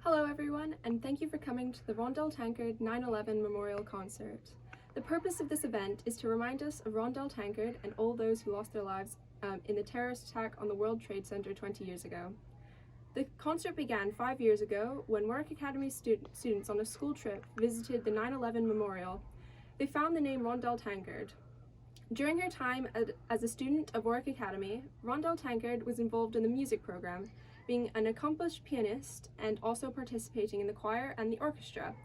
Hello everyone, and thank you for coming to the Rhondelle Tankard 9/11 Memorial Concert. The purpose of this event is to remind us of Rhondelle Tankard and all those who lost their lives in the terrorist attack on the World Trade Center 20 years ago. The concert began 5 years ago when Warwick Academy students on a school trip visited the 9/11 Memorial. They found the name Rhondelle Tankard. During her time as a student of Warwick Academy, Rhondelle Tankard was involved in the music program, being an accomplished pianist and also participating in the choir and the orchestra.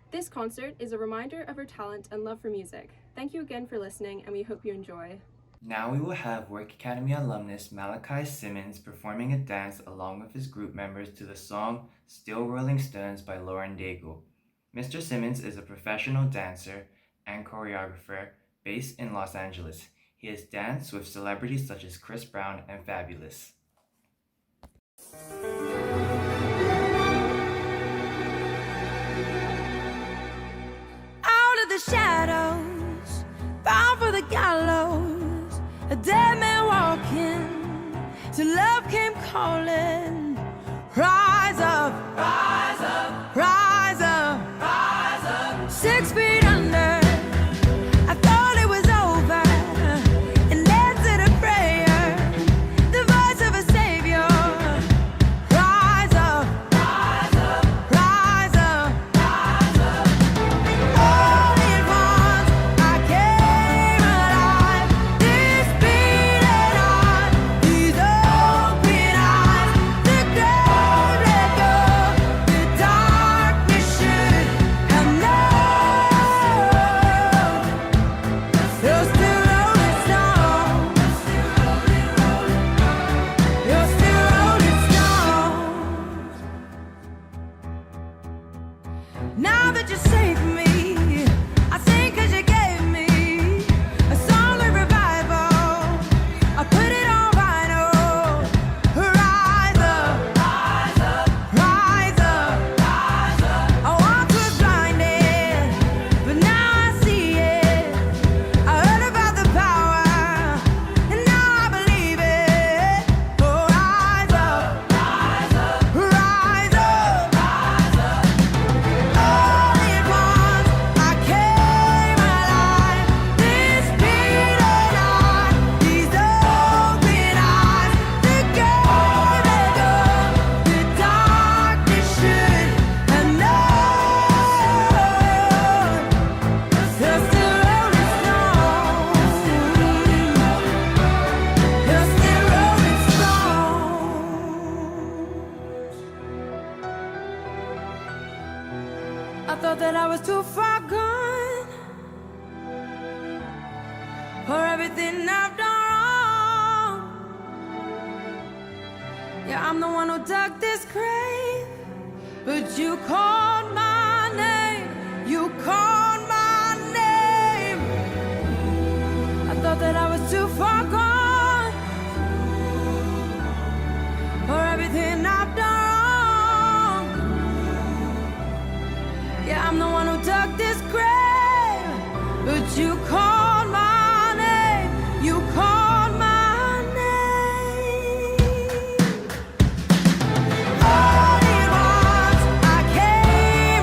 This concert is a reminder of her talent and love for music. Thank you again for listening, and we hope you enjoy. Now we will have Warwick Academy alumnus Malachi Simmons performing a dance along with his group members to the song Still Rolling Stones by Lauren Daigle. Mr. Simmons is a professional dancer and choreographer based in Los Angeles. He has danced with celebrities such as Chris Brown and Fabulous. Out of the shadows, bound for the gallows, a dead man walking, till love came calling. Rise up, rise up, rise up, rise up. 6 feet under, I thought it was over, and answered a prayer, the voice of a savior. Rise up, rise up, rise up, rise up. All at once I came alive, this beating heart, these open eyes, the gold let go, the darkness should have known. You're still rolling stone, you're still rolling stone. Now that you saved me, I sing 'cause you gave me a song of revival. I put it on vinyl. Rise up, rise up, rise up, rise up. I once was blinded, but now I see it. I heard about the power, and now I believe it. Oh, rise up, rise up, rise up, rise up. All at once I came alive, this beating heart, these open eyes, the gold let go, the darkness should have known. You're still rolling stone, you're still rolling stone. I thought that I was too far gone for everything I've done wrong. Yeah, I'm the one who dug this grave, but you called my name, you called my name. I thought that I was too far gone for everything I've done wrong. Yeah, I'm the one who dug this grave, but you called my name, you called my name. All at once I came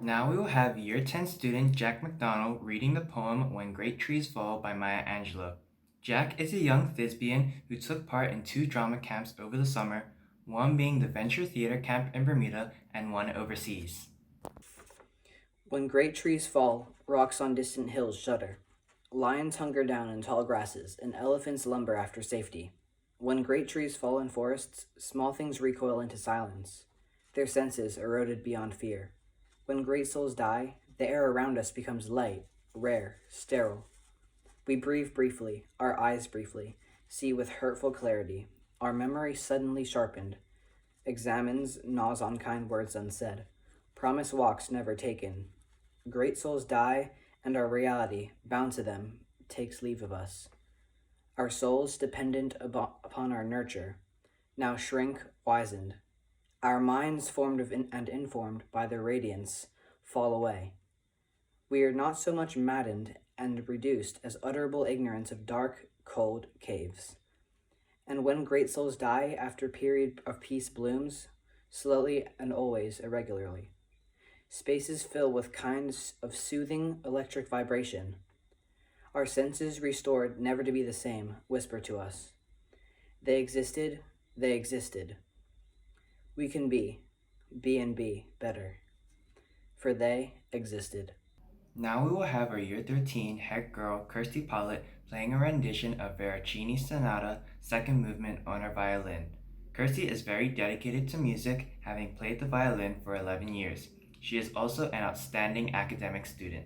Now we will have Year 10 student Jack McDonald reading the poem When Great Trees Fall by Maya Angelou. Jack is a young thespian who took part in 2 drama camps over the summer, one being the Venture Theater Camp in Bermuda and one overseas. When great trees fall, rocks on distant hills shudder. Lions hunker down in tall grasses, and elephants lumber after safety. When great trees fall in forests, small things recoil into silence, their senses eroded beyond fear. When great souls die, the air around us becomes light, rare, sterile. We breathe briefly, our eyes briefly, see with hurtful clarity, our memory suddenly sharpened, examines, gnaws on kind words unsaid, promise walks never taken. Great souls die, and our reality, bound to them, takes leave of us. Our souls, dependent upon our nurture, now shrink, wizened. Our minds, formed of and informed by their radiance, fall away. We are not so much maddened and reduced as utterable ignorance of dark, cold caves. And when great souls die after period of peace blooms, slowly and always irregularly, spaces fill with kinds of soothing electric vibration. Our senses, restored never to be the same, whisper to us. They existed, they existed. We can be and be better, for they existed. Now we will have our Year 13 head girl Kirsty Pollitt playing a rendition of Veracini's Sonata, second movement on her violin. Kirsty is very dedicated to music, having played the violin for 11 years. She is also an outstanding academic student.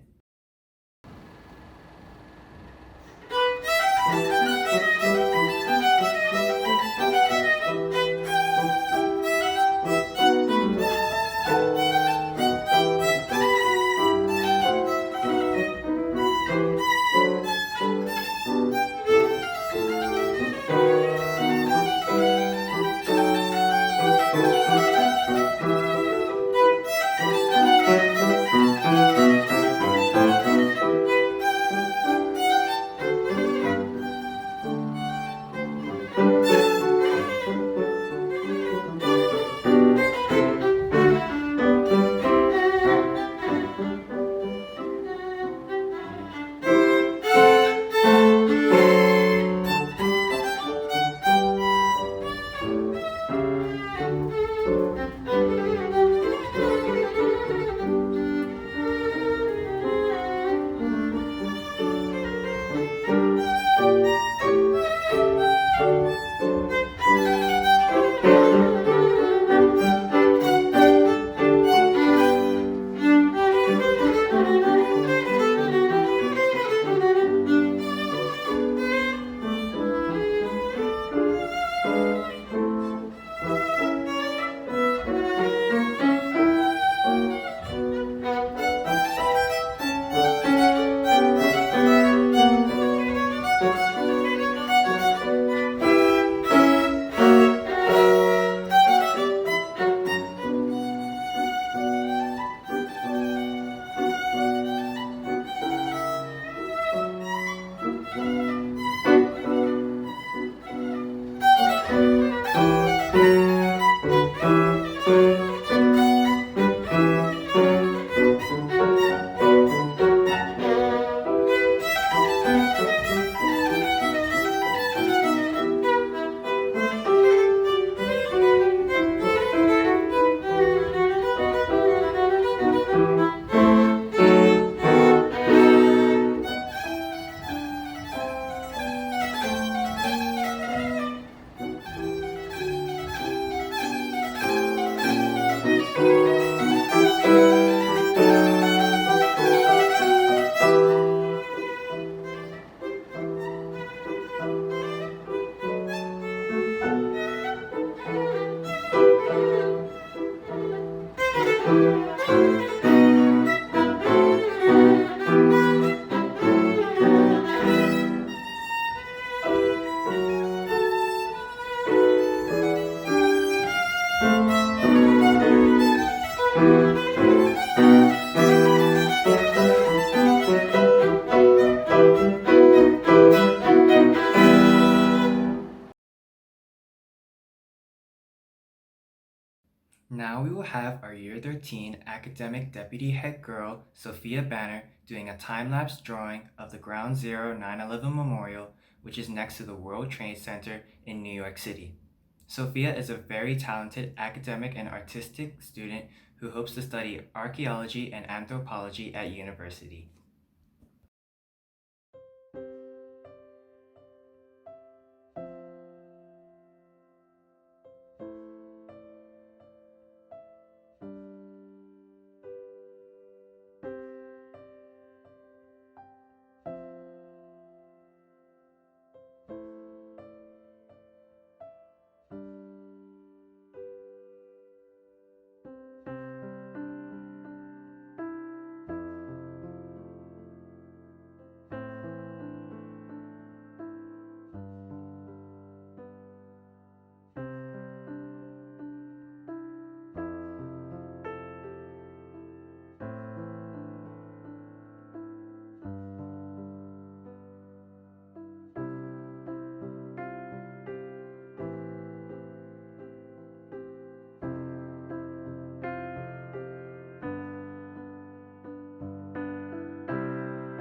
Now we will have our Year 13 Academic Deputy Head Girl, Sophia Banner, doing a time-lapse drawing of the Ground Zero 9/11 Memorial, which is next to the World Trade Center in New York City. Sophia is a very talented academic and artistic student who hopes to study archaeology and anthropology at university.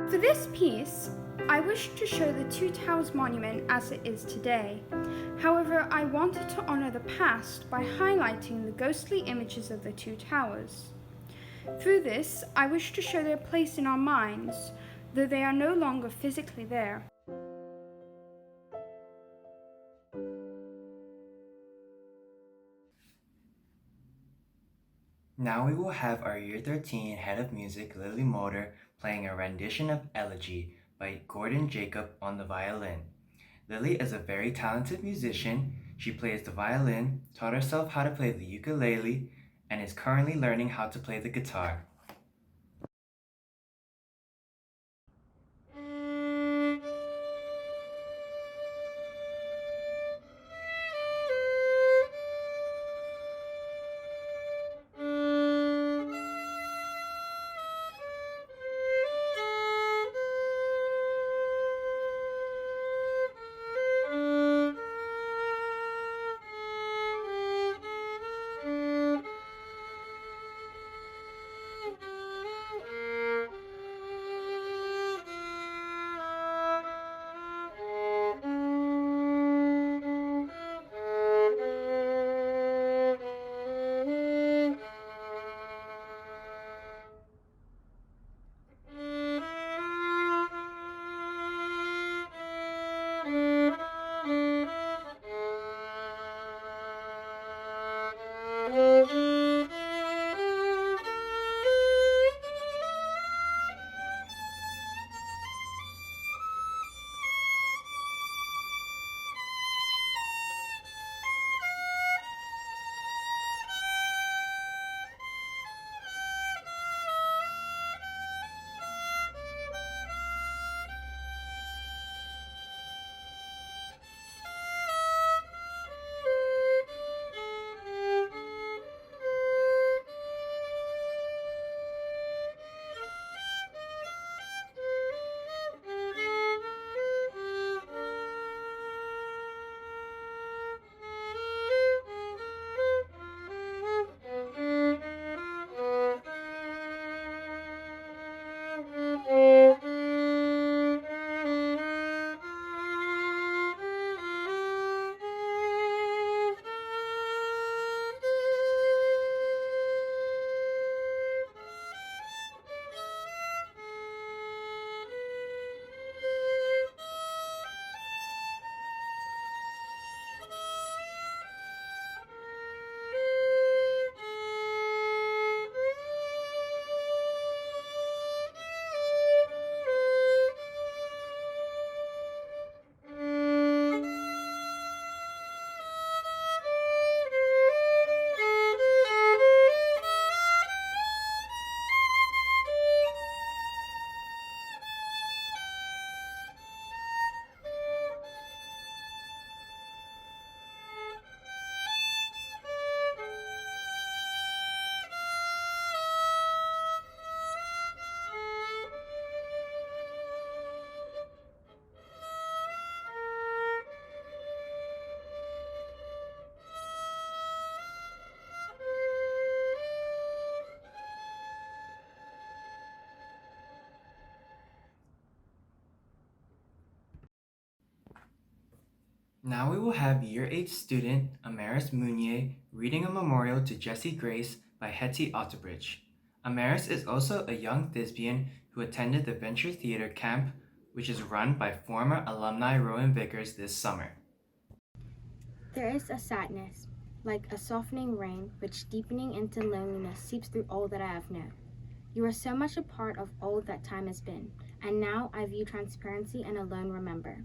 For this piece, I wish to show the Two Towers monument as it is today. However, I wanted to honor the past by highlighting the ghostly images of the two towers. Through this, I wish to show their place in our minds, though they are no longer physically there. Now we will have our Year 13 Head of Music, Lily Motor, playing a rendition of Elegy by Gordon Jacob on the violin. Lily is a very talented musician. She plays the violin, taught herself how to play the ukulele, and is currently learning how to play the guitar. Now we will have Year 8 student Amaris Munie reading a memorial to Jessie Grace by Hetty Otterbridge. Amaris is also a young thespian who attended the Venture Theatre Camp, which is run by former alumni Rowan Vickers this summer. There is a sadness, like a softening rain, which deepening into loneliness seeps through all that I have known. You are so much a part of all that time has been, and now I view transparency and alone remember.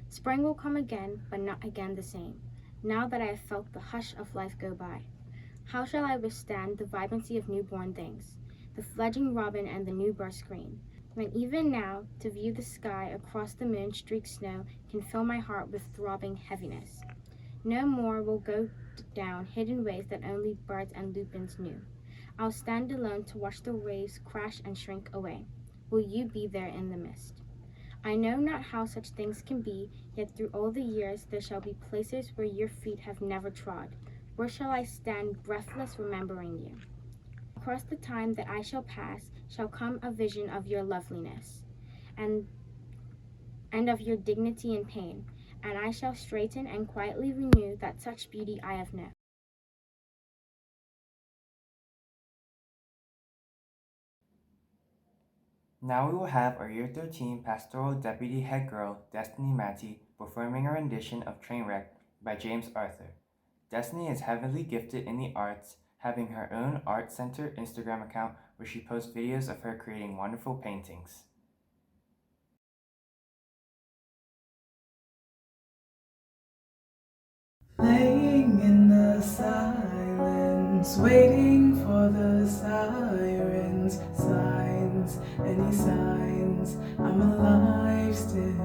Spring will come again, but not again the same, now that I have felt the hush of life go by. How shall I withstand the vibrancy of newborn things, the fledgling robin and the new bird scream, when even now, to view the sky across the moon-streaked snow can fill my heart with throbbing heaviness. No more will go down hidden ways that only birds and lupins knew. I'll stand alone to watch the waves crash and shrink away. Will you be there in the mist? I know not how such things can be, yet through all the years there shall be places where your feet have never trod. Where shall I stand breathless remembering you? Across the time that I shall pass shall come a vision of your loveliness and of your dignity and pain, and I shall straighten and quietly renew that such beauty I have known. Now we will have our Year 13 Pastoral Deputy Head Girl, Destiny Matty, performing a rendition of Trainwreck by James Arthur. Destiny is heavily gifted in the arts, having her own Art Center Instagram account where she posts videos of her creating wonderful paintings. Laying in the silence, waiting for the sirens, signs, any signs, I'm alive still.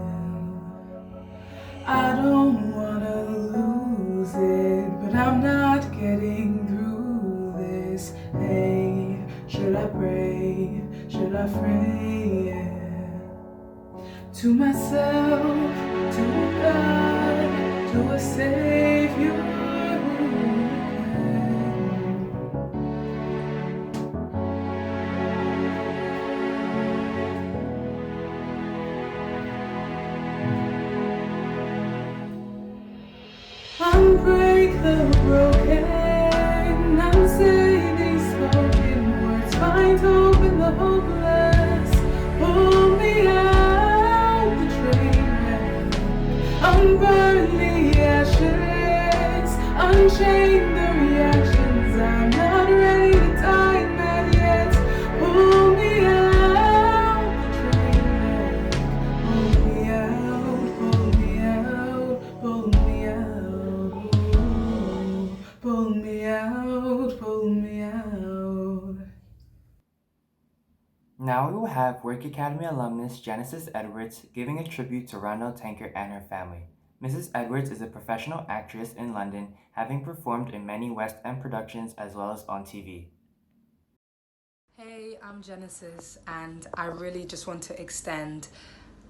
I don't wanna lose it, but I'm not getting through this. Hey, should I pray, should I pray, yeah. To myself, to God, to a Savior who can. Unbreak the broken, unsay these spoken words, find hope in the hopeless, pull me out the train, unburn the ashes, unchain the reactions, I'm not ready to die not yet, pull me out the train, pull me out, pull me out, pull me out, pull me out, pull me out. Now we will have Warwick Academy alumnus Genesis Edwards giving a tribute to Rhondelle Tankard and her family. Mrs. Edwards is a professional actress in London, having performed in many West End productions as well as on TV. Hey, I'm Genesis, and I really just want to extend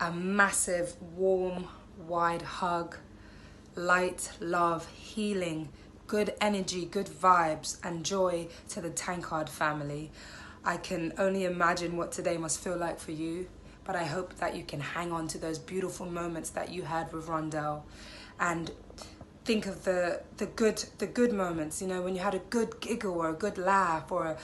a massive, warm, wide hug, light, love, healing, good energy, good vibes, and joy to the Tankard family. I can only imagine what today must feel like for you, but I hope that you can hang on to those beautiful moments that you had with Rhondelle and think of the good moments, you know, when you had a good giggle or a good laugh or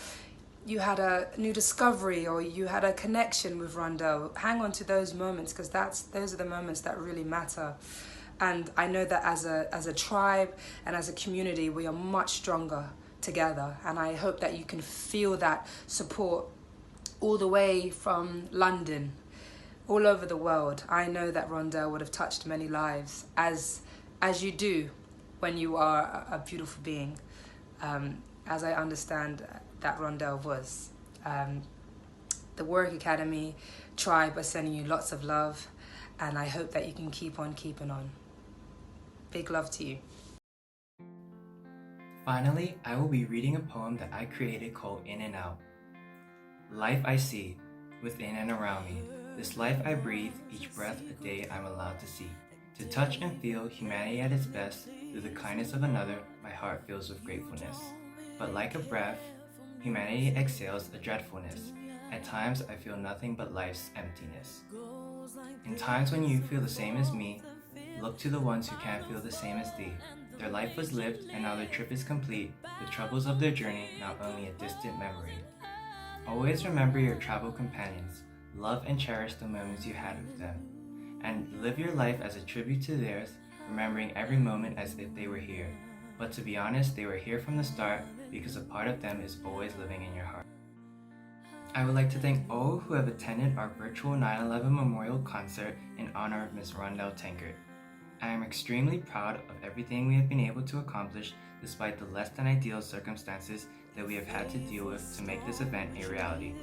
you had a new discovery or you had a connection with Rhondelle. Hang on to those moments because those are the moments that really matter. And I know that as a tribe and as a community, we are much stronger together, and I hope that you can feel that support all the way from London, all over the world. I know that Rhondelle would have touched many lives, as you do when you are a beautiful being, as I understand that Rhondelle was. The Warwick Academy tribe are sending you lots of love, and I hope that you can keep on keeping on. Big love to you. Finally, I will be reading a poem that I created called In and Out. Life I see, within and around me. This life I breathe, each breath a day I'm allowed to see. To touch and feel humanity at its best, through the kindness of another, my heart fills with gratefulness. But like a breath, humanity exhales a dreadfulness. At times I feel nothing but life's emptiness. In times when you feel the same as me, look to the ones who can't feel the same as thee. Their life was lived, and now their trip is complete, the troubles of their journey now only a distant memory. Always remember your travel companions, love and cherish the moments you had with them, and live your life as a tribute to theirs, remembering every moment as if they were here. But to be honest, they were here from the start because a part of them is always living in your heart. I would like to thank all who have attended our virtual 9/11 Memorial Concert in honor of Ms. Rhondelle Tankard. I am extremely proud of everything we have been able to accomplish despite the less than ideal circumstances that we have had to deal with to make this event a reality.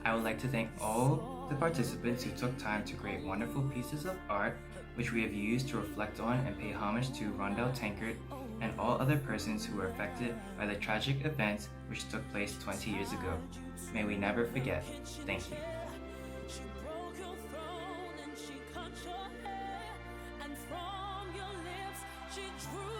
I would like to thank all the participants who took time to create wonderful pieces of art which we have used to reflect on and pay homage to Rhondelle Tankard and all other persons who were affected by the tragic events which took place 20 years ago. May we never forget. Thank you. She broke your throne and she cut your hair, and from your lips she drew